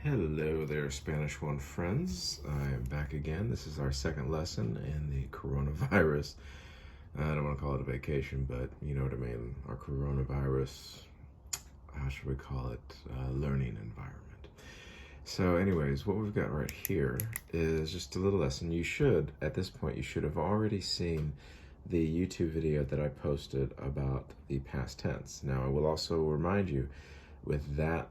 Hello there, Spanish One friends. I am back again. This is our second lesson in the coronavirus. I don't want to call it a vacation, but you know what I mean. Our coronavirus, how should we call it, learning environment. So anyways, what we've got right here is just a little lesson. You should, at this point, you should have already seen the YouTube video that I posted about the past tense. Now, I will also remind you with that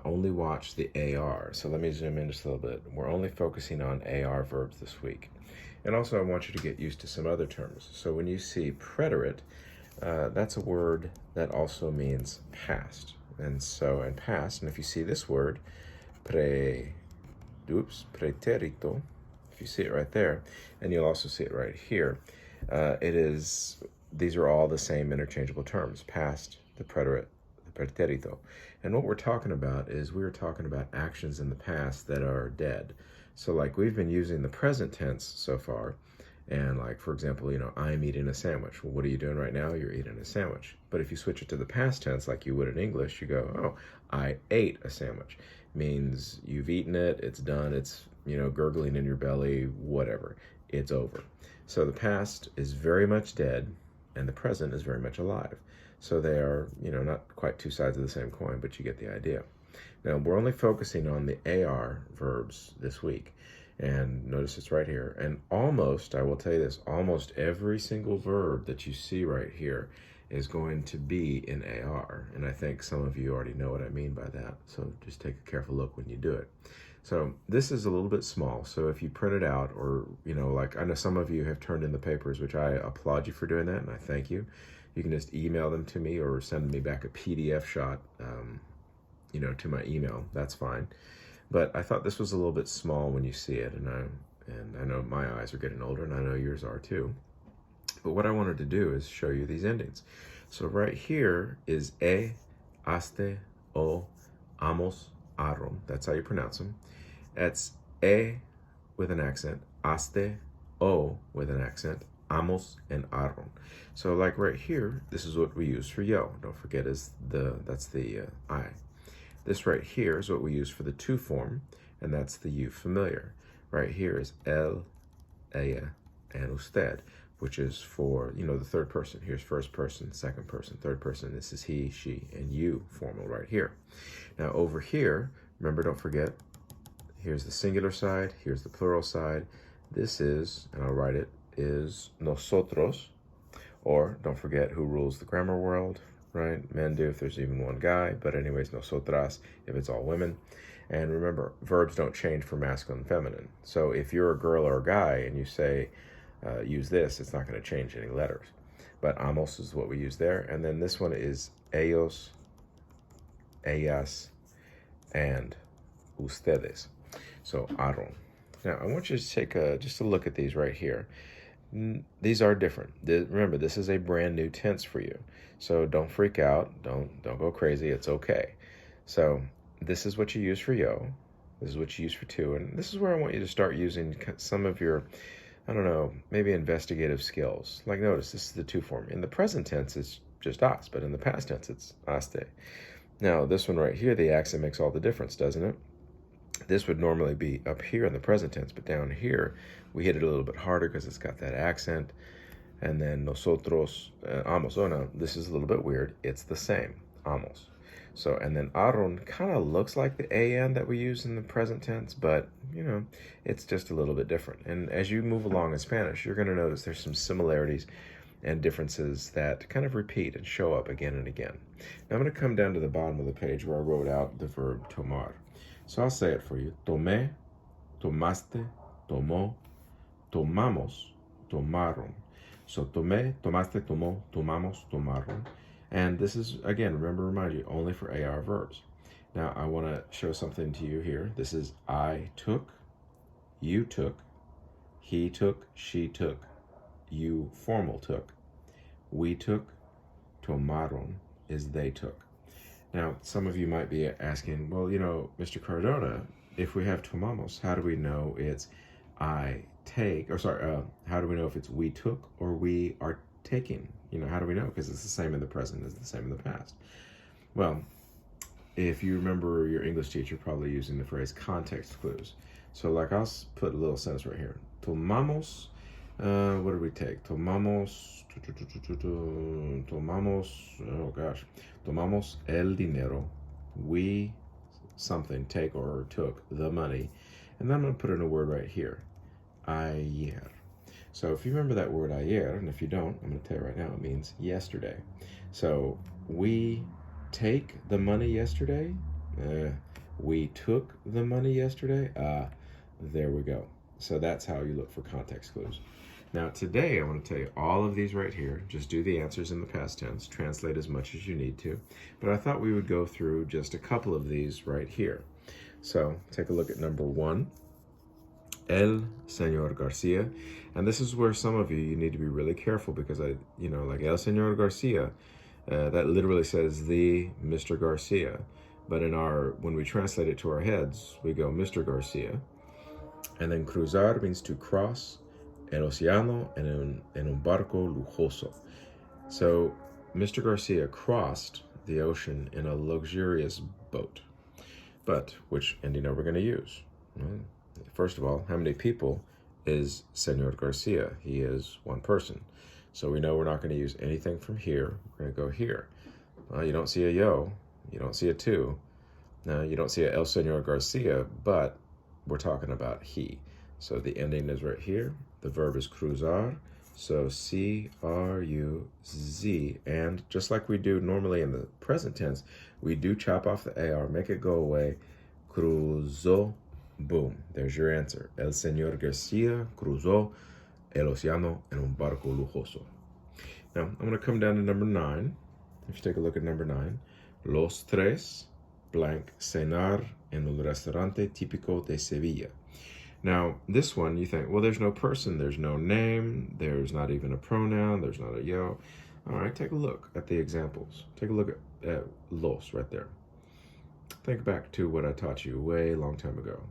only watch the AR. So let me zoom in just a little bit. We're only focusing on AR verbs this week. And also I want you to get used to some other terms. So when you see preterite, that's a word that also means past. And so in past, and if you see this word, preterito, if you see it right there, and you'll also see it right here, these are all the same interchangeable terms, past, the preterite, pretérito. And what we're talking about is we're talking about actions in the past that are dead. So like we've been using the present tense so far, and like, for example, I'm eating a sandwich. Well, what are you doing right now? You're eating a sandwich. But if you switch it to the past tense like you would in English, you go, oh, I ate a sandwich. Means you've eaten it, it's done, it's, gurgling in your belly, whatever. It's over. So the past is very much dead, and the present is very much alive. So they are, not quite two sides of the same coin, but you get the idea. Now, we're only focusing on the AR verbs this week. And notice it's right here. And almost, I will tell you this, almost every single verb that you see right here is going to be in AR. And I think some of you already know what I mean by that. So just take a careful look when you do it. So this is a little bit small. So if you print it out or, like I know some of you have turned in the papers, which I applaud you for doing that, and I thank you. You can just email them to me or send me back a PDF shot, to my email. That's fine. But I thought this was a little bit small when you see it, and I know my eyes are getting older, and I know yours are too. But what I wanted to do is show you these endings. So right here is aste, o, amos, aron. That's how you pronounce them. That's with an accent, aste, o with an accent, amos, and aron. So like right here, this is what we use for yo. Don't forget that's the I. This right here is what we use for the to form, and that's the you familiar. Right here is él, ella, and usted, which is for, the third person. Here's first person, second person, third person. This is he, she, and you formal right here. Now over here, remember, don't forget, here's the singular side, here's the plural side. This is, and I'll write it, is nosotros, or don't forget who rules the grammar world, right? Men do if there's even one guy, but anyways, nosotras if it's all women. And remember, verbs don't change for masculine and feminine. So if you're a girl or a guy and you say, use this, it's not going to change any letters. But amos is what we use there. And then this one is ellos, ellas, and ustedes. So aron. Now, I want you to take just a look at these right here. These are different. Remember, this is a brand new tense for you. So don't freak out. Don't go crazy. It's okay. So this is what you use for yo. This is what you use for to. And this is where I want you to start using some of your, maybe investigative skills. Like notice, this is the to form. In the present tense, it's just as, but in the past tense, it's aste. Now, this one right here, the accent makes all the difference, doesn't it? This would normally be up here in the present tense, but down here, we hit it a little bit harder because it's got that accent. And then nosotros, amos. Oh no, this is a little bit weird. It's the same, amos. So, and then aron kind of looks like the an that we use in the present tense, but, it's just a little bit different. And as you move along in Spanish, you're going to notice there's some similarities and differences that kind of repeat and show up again and again. Now, I'm going to come down to the bottom of the page where I wrote out the verb tomar. So I'll say it for you. Tomé, tomaste, tomó, tomamos, tomaron. So tomé, tomaste, tomó, tomamos, tomaron. And this is, again, remind you, only for AR verbs. Now, I want to show something to you here. This is I took, you took, he took, she took, you formal took, we took, tomaron is they took. Now, some of you might be asking, well, Mr. Cardona, if we have tomamos, how do we know it's I take, how do we know if it's we took or we are taking? How do we know? Because it's the same in the present as the same in the past. Well, if you remember your English teacher probably using the phrase context clues. So like I'll put a little sentence right here. Tomamos, what did we take? Tomamos, oh gosh. Tomamos el dinero. We something take or took the money. And then I'm going to put in a word right here. Ayer. So if you remember that word ayer, and if you don't, I'm going to tell you right now, it means yesterday. So we take the money yesterday. We took the money yesterday. There we go. So that's how you look for context clues. Now today I want to tell you all of these right here. Just do the answers in the past tense. Translate as much as you need to. But I thought we would go through just a couple of these right here. So take a look at number 1. El Señor Garcia. And this is where some of you need to be really careful because like El Señor Garcia, that literally says the Mr. Garcia. But when we translate it to our heads, we go Mr. Garcia. And then cruzar means to cross el océano en un barco lujoso. So Mr. Garcia crossed the ocean in a luxurious boat. But which ending are we going to use? Well, first of all, how many people is Señor Garcia? He is one person. So we know we're not going to use anything from here. We're going to go here. Well, you don't see a yo. You don't see a tu. No, you don't see a El Señor Garcia, but we're talking about he. So the ending is right here. The verb is cruzar. So C-R-U-Z. And just like we do normally in the present tense, we do chop off the AR, make it go away. Cruzó. Boom. There's your answer. El Señor Garcia cruzó el océano en un barco lujoso. Now, I'm going to come down to number 9. If you take a look at number 9. Los tres blank cenar en el restaurante típico de Sevilla. Now, this one, you think, well, there's no person, there's no name, there's not even a pronoun, there's not a yo. All right, take a look at the examples. Take a look at los right there. Think back to what I taught you way long time ago.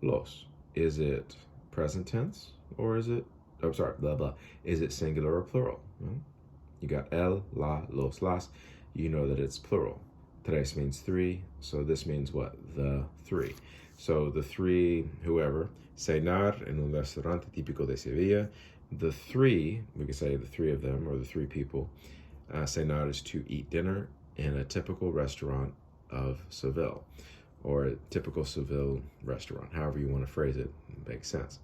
Los. Is it present tense or is it, blah, blah. Is it singular or plural? Well, you got el, la, los, las. You know that it's plural. Tres means 3, so this means what? The 3. So the 3, whoever, cenar en un restaurante típico de Sevilla. The 3, we could say the 3 of them, or the 3 people. Cenar is to eat dinner in a typical restaurant of Seville, or a typical Seville restaurant, however you want to phrase it, makes sense.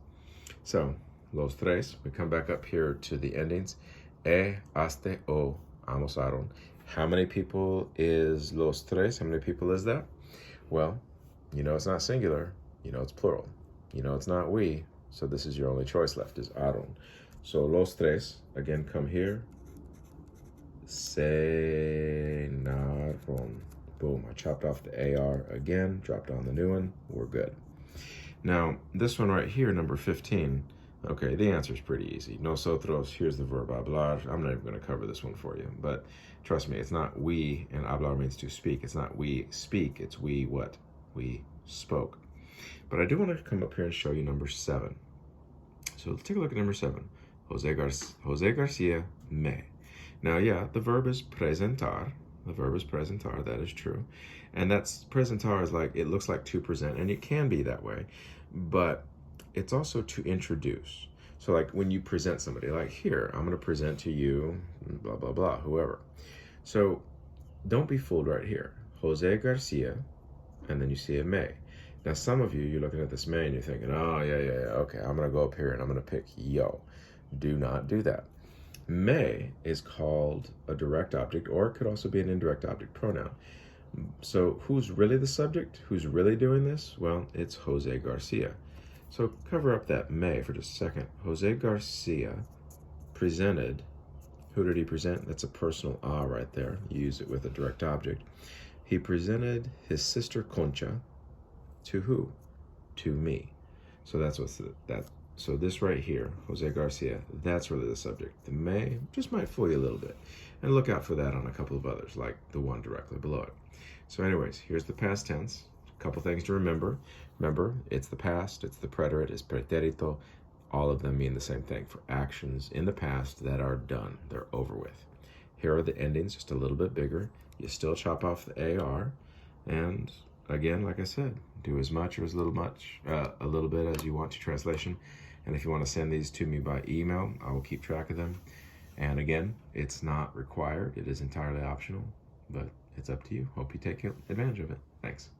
So, los tres, we come back up here to the endings. Hasta o almorzaron. How many people is los tres? How many people is that? Well, you know it's not singular, you know it's plural. You know it's not we, so this is your only choice left, is aron. So los tres, again, come here. Cenaron. Boom, I chopped off the AR again, dropped on the new one, we're good. Now, this one right here, number 15, okay, the answer is pretty easy. Nosotros, here's the verb hablar. I'm not even going to cover this one for you, but trust me, it's not we, and hablar means to speak. It's not we speak, it's we what? We spoke. But I do want to come up here and show you number 7. So let's take a look at number 7. Jose Garcia me. Now, yeah, the verb is presentar. The verb is presentar, that is true. And that's, presentar is like, it looks like to present, and it can be that way, but it's also to introduce. So like when you present somebody, like here, I'm gonna present to you, blah, blah, blah, whoever. So don't be fooled right here. Jose Garcia, and then you see a me. Now some of you, you're looking at this me and you're thinking, oh, yeah, okay, I'm gonna go up here and I'm gonna pick yo. Do not do that. Me is called a direct object, or it could also be an indirect object pronoun. So who's really the subject? Who's really doing this? Well, it's Jose Garcia. So cover up that me for just a second. Jose Garcia presented. Who did he present? That's a personal right there. You use it with a direct object. He presented his sister Concha to who? To me. So that's what's that. So this right here, Jose Garcia, that's really the subject. The me just might fool you a little bit. And look out for that on a couple of others, like the one directly below it. So anyways, here's the past tense. A couple things to remember. Remember, it's the past, it's the preterite, it's pretérito. All of them mean the same thing for actions in the past that are done. They're over with. Here are the endings, just a little bit bigger. You still chop off the AR. And again, like I said, do as much or as little a little bit as you want to translation. And if you want to send these to me by email, I will keep track of them. And again, it's not required. It is entirely optional, but it's up to you. Hope you take advantage of it. Thanks.